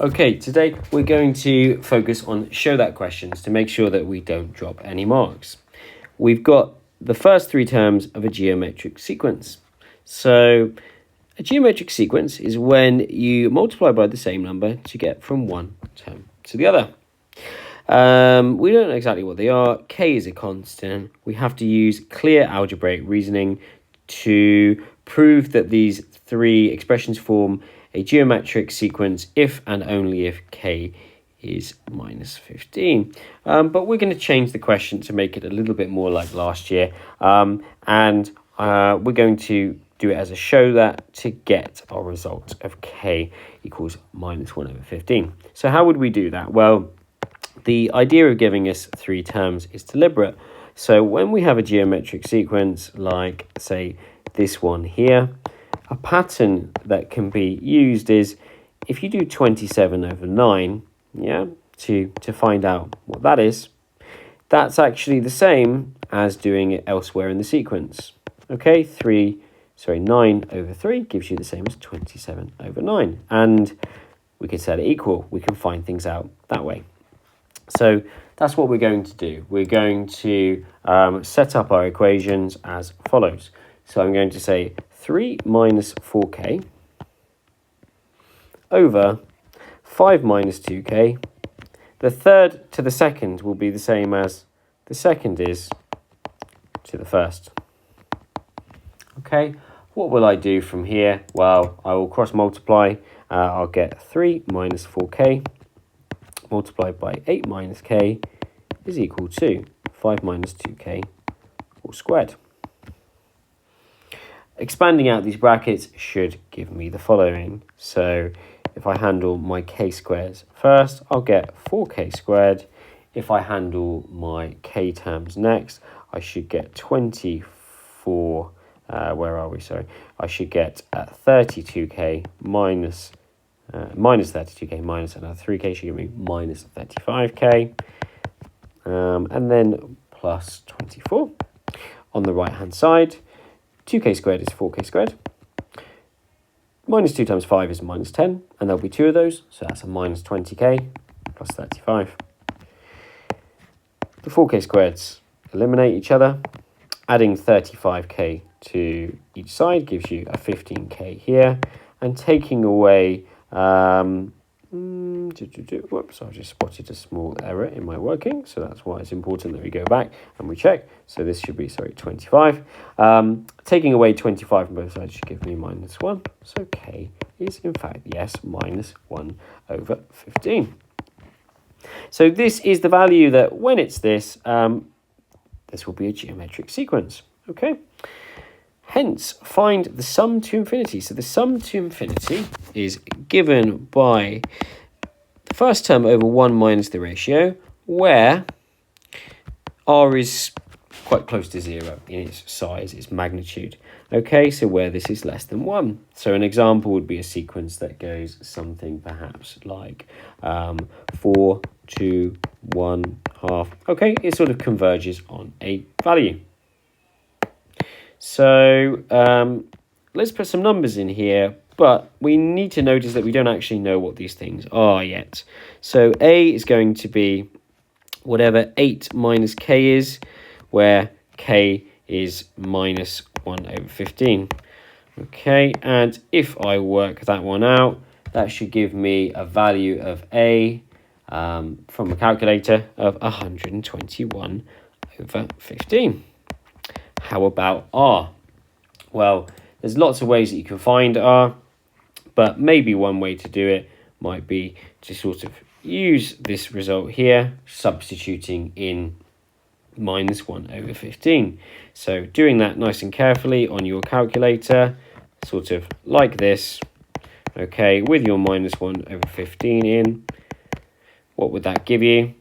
Okay, today we're going to focus on show that questions to make sure that we don't drop any marks. We've got the first three terms of a geometric sequence. So a geometric sequence is when you multiply by the same number to get from one term to the other. We don't know exactly what they are. K is a constant. We have to use clear algebraic reasoning to prove that these three expressions form a geometric sequence if and only if K is minus 15. But we're going to change the question to make it a little bit more like last year. And we're going to do it as a show that to get our result of K equals minus 1 over 15. So how would we do that? Well, the idea of giving us three terms is deliberate. So when we have a geometric sequence like, say, this one here, a pattern that can be used is if you do 27 over 9, to find out what that is, that's actually the same as doing it elsewhere in the sequence. Okay, 9 over 3 gives you the same as 27 over 9. And we can set it equal. We can find things out that way. So that's what we're going to do. We're going to set up our equations as follows. So I'm going to say 3 minus 4k over 5 minus 2k. The third to the second will be the same as the second is to the first. Okay, what will I do from here? Well, I will cross multiply. I'll get 3 minus 4k multiplied by 8 minus k is equal to 5 minus 2k all squared. Expanding out these brackets should give me the following. So if I handle my k squares first, I'll get 4k squared. If I handle my k terms next, I should get 24, I should get 32k minus 32k minus another 3k should give me minus 35k. And then plus 24. On the right hand side, 2k squared is 4k squared. Minus 2 times 5 is minus 10, and there'll be two of those, so that's a minus 20k plus 35. The 4k squareds eliminate each other. Adding 35k to each side gives you a 15k here, and taking away whoops, I just spotted a small error in my working, so that's why it's important that we go back and we check. So this should be, 25. Taking away 25 from both sides should give me minus 1. So k is, in fact, yes, minus 1 over 15. So this is the value that when it's this, this will be a geometric sequence, okay? Hence, find the sum to infinity. So the sum to infinity is given by the first term over 1 minus the ratio, where r is quite close to 0 in its size, its magnitude. Okay, so where this is less than 1. So an example would be a sequence that goes something perhaps like 4, 2, 1, half. Okay, it sort of converges on a value. So let's put some numbers in here, but we need to notice that we don't actually know what these things are yet. So A is going to be whatever 8 minus k is, where k is minus 1 over 15. Okay, and if I work that one out, that should give me a value of A from a calculator of 121 over 15. How about R? Well, there's lots of ways that you can find R, but maybe one way to do it might be to sort of use this result here, substituting in minus 1 over 15. So doing that nice and carefully on your calculator, sort of like this, okay, with your minus 1 over 15 in, what would that give you?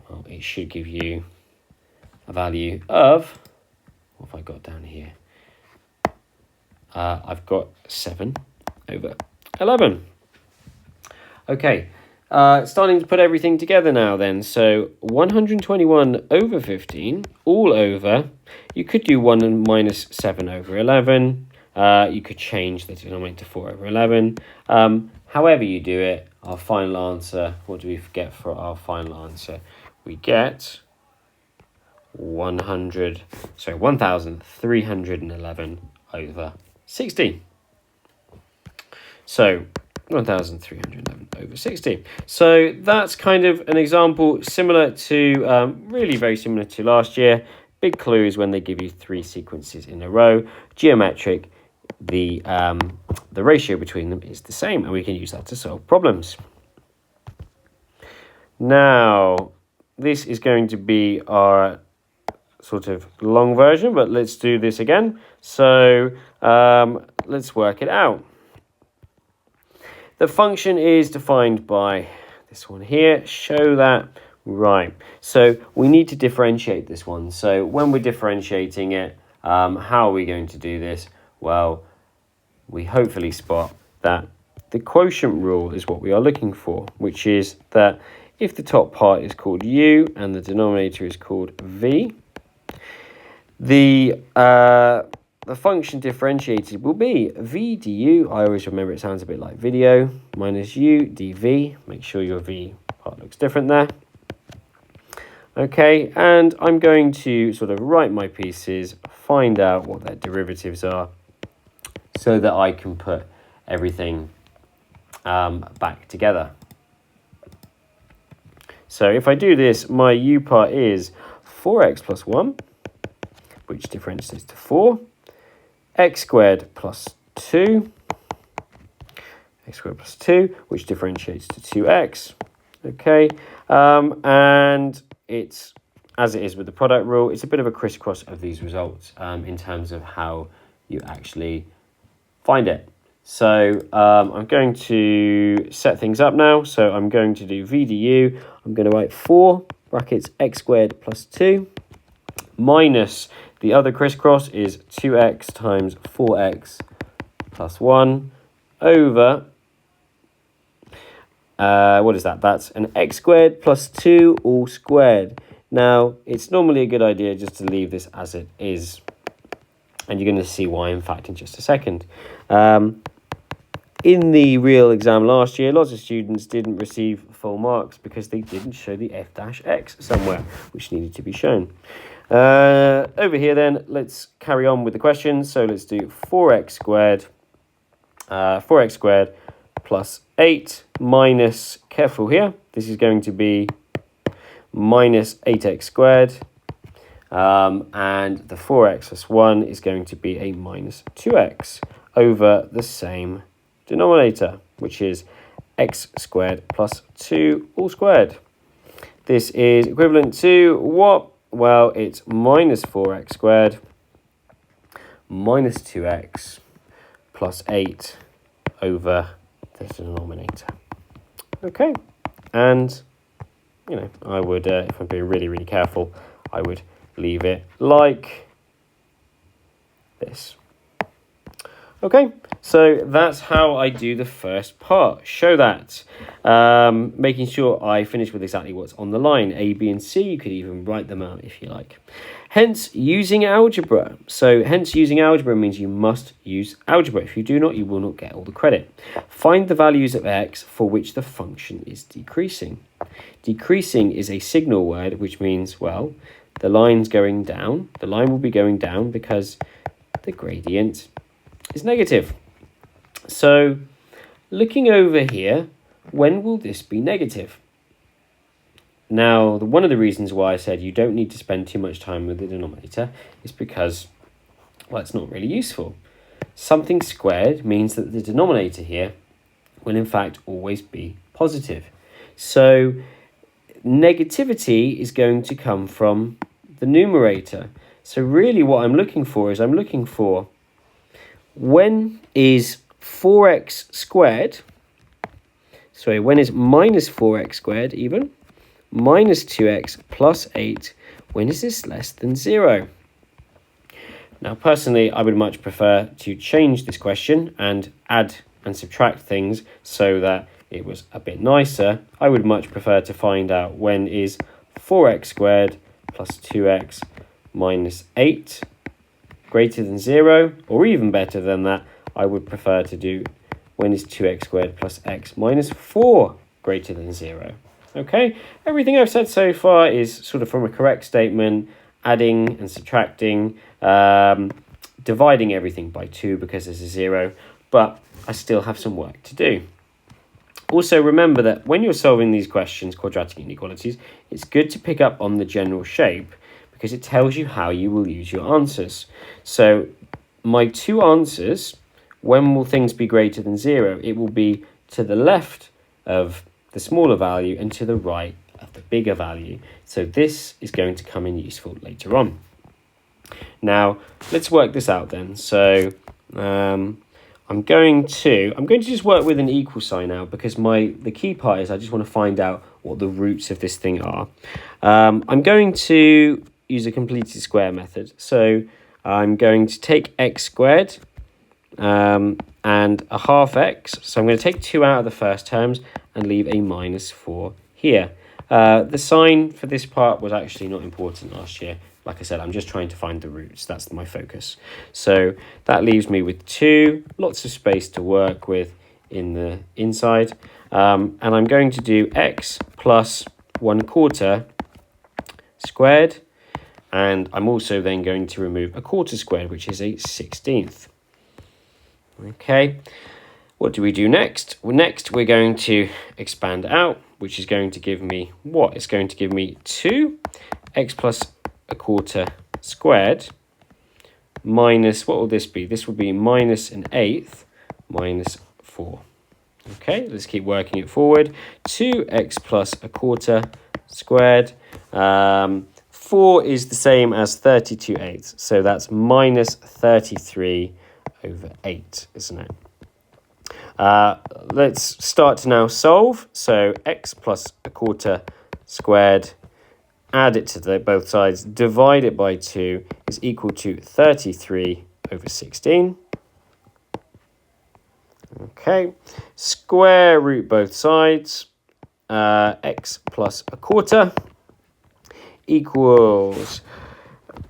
Well, it should give you a value of, what have I got down here? I've got 7 over 11. Okay, starting to put everything together now then. So 121 over 15, all over. You could do 1 minus 7 over 11. You could change the denominator to 4 over 11. However you do it, our final answer, what do we get for our final answer? We get 1,311 over 60. So 1,311 over 60. So that's kind of an example similar to, really very similar to last year. Big clues when they give you 3 sequences in a row. Geometric, the ratio between them is the same, and we can use that to solve problems. Now, this is going to be our sort of long version, but let's do this again. So let's work it out. The function is defined by this one here. Show that. Right. So we need to differentiate this one. So when we're differentiating it, how are we going to do this? Well, we hopefully spot that the quotient rule is what we are looking for, which is that if the top part is called u and the denominator is called v, the function differentiated will be v du. I always remember it sounds a bit like video, minus u dv. Make sure your v part looks different there. Okay, and I'm going to sort of write my pieces, find out what their derivatives are, so that I can put everything back together. So if I do this, my u part is 4x plus 1, which differentiates to 4, x squared plus 2, which differentiates to 2x. Okay, and it's, as it is with the product rule, it's a bit of a crisscross of these results in terms of how you actually find it. So I'm going to set things up now. So I'm going to do v du. I'm going to write 4 brackets x squared plus 2 minus the other crisscross is 2x times 4x plus 1 over, what is that? That's an x squared plus 2 all squared. Now, it's normally a good idea just to leave this as it is. And you're going to see why, in fact, in just a second. In the real exam last year, lots of students didn't receive full marks because they didn't show the f-x somewhere, which needed to be shown. Over here then, let's carry on with the questions. So let's do 4x squared plus 8 minus, careful here, this is going to be minus 8x squared. And the 4x plus 1 is going to be a minus 2x over the same denominator, which is x squared plus 2 all squared. This is equivalent to what? Well, it's minus 4x squared minus 2x plus 8 over the denominator. Okay, and, you know, I would, if I'm being really, really careful, I would leave it like this. Okay, so that's how I do the first part. Show that. Making sure I finish with exactly what's on the line. A, B, and C, you could even write them out if you like. Hence, using algebra. So, hence, using algebra means you must use algebra. If you do not, you will not get all the credit. Find the values of x for which the function is decreasing. Decreasing is a signal word, which means, well, the line's going down. The line will be going down because the gradient is negative. So, looking over here, when will this be negative? Now, one of the reasons why I said you don't need to spend too much time with the denominator is because, well, it's not really useful. Something squared means that the denominator here will in fact always be positive. So, negativity is going to come from the numerator. So really what I'm looking for is when is 4x squared, sorry, when is minus 4x squared even, minus 2x plus 8, when is this less than 0? Now, personally, I would much prefer to change this question and add and subtract things so that it was a bit nicer. I would much prefer to find out when is 4x squared plus 2x minus 8 greater than 0, or even better than that, I would prefer to do when is 2x squared plus x minus 4 greater than 0? Okay, everything I've said so far is sort of from a correct statement, adding and subtracting, dividing everything by 2 because there's a 0, but I still have some work to do. Also, remember that when you're solving these questions, quadratic inequalities, it's good to pick up on the general shape because it tells you how you will use your answers. So my two answers, when will things be greater than 0? It will be to the left of the smaller value and to the right of the bigger value. So this is going to come in useful later on. Now, let's work this out then. So I'm going to just work with an equal sign now because the key part is I just want to find out what the roots of this thing are. I'm going to use a completed square method. So I'm going to take x squared and a half x. So I'm going to take 2 out of the first terms and leave a minus 4 here. The sign for this part was actually not important last year. Like I said, I'm just trying to find the roots. That's my focus. So that leaves me with 2, lots of space to work with in the inside. And I'm going to do x plus 1/4 squared. And I'm also then going to remove a quarter squared, which is a 16th. Okay, what do we do next? Well, next we're going to expand out, which is going to give me what? It's going to give me 2x plus 1/4 squared minus, what will this be? This will be minus 1/8 minus 4. Okay, let's keep working it forward. 2x plus 1/4 squared. 4 is the same as 32/8, so that's minus 33 over 8, isn't it? Let's start to now solve. So x plus 1/4 squared, add it to both sides, divide it by 2 is equal to 33 over 16. Okay, square root both sides, x plus 1/4 equals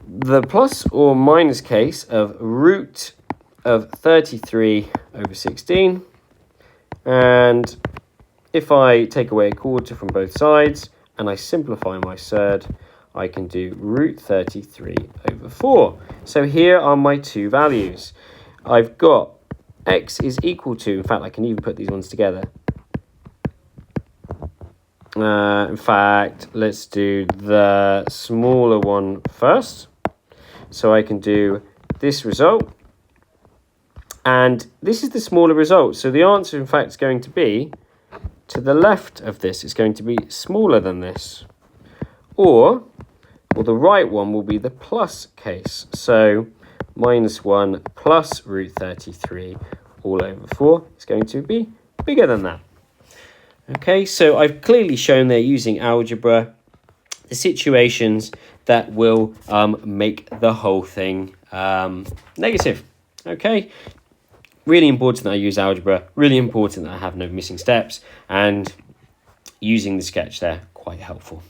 the plus or minus case of root of 33 over 16. And if I take away 1/4 from both sides and I simplify my surd, I can do root 33 over 4. So here are my two values. I've got x is equal to, in fact, I can even put these ones together. In fact, let's do the smaller one first. So I can do this result. And this is the smaller result. So the answer, in fact, is going to be to the left of this. It's going to be smaller than this. Or the right one will be the plus case. So minus 1 plus root 33 all over 4 is going to be bigger than that. Okay, so I've clearly shown there using algebra the situations that will make the whole thing negative. Okay, really important that I use algebra, really important that I have no missing steps, and using the sketch there, quite helpful.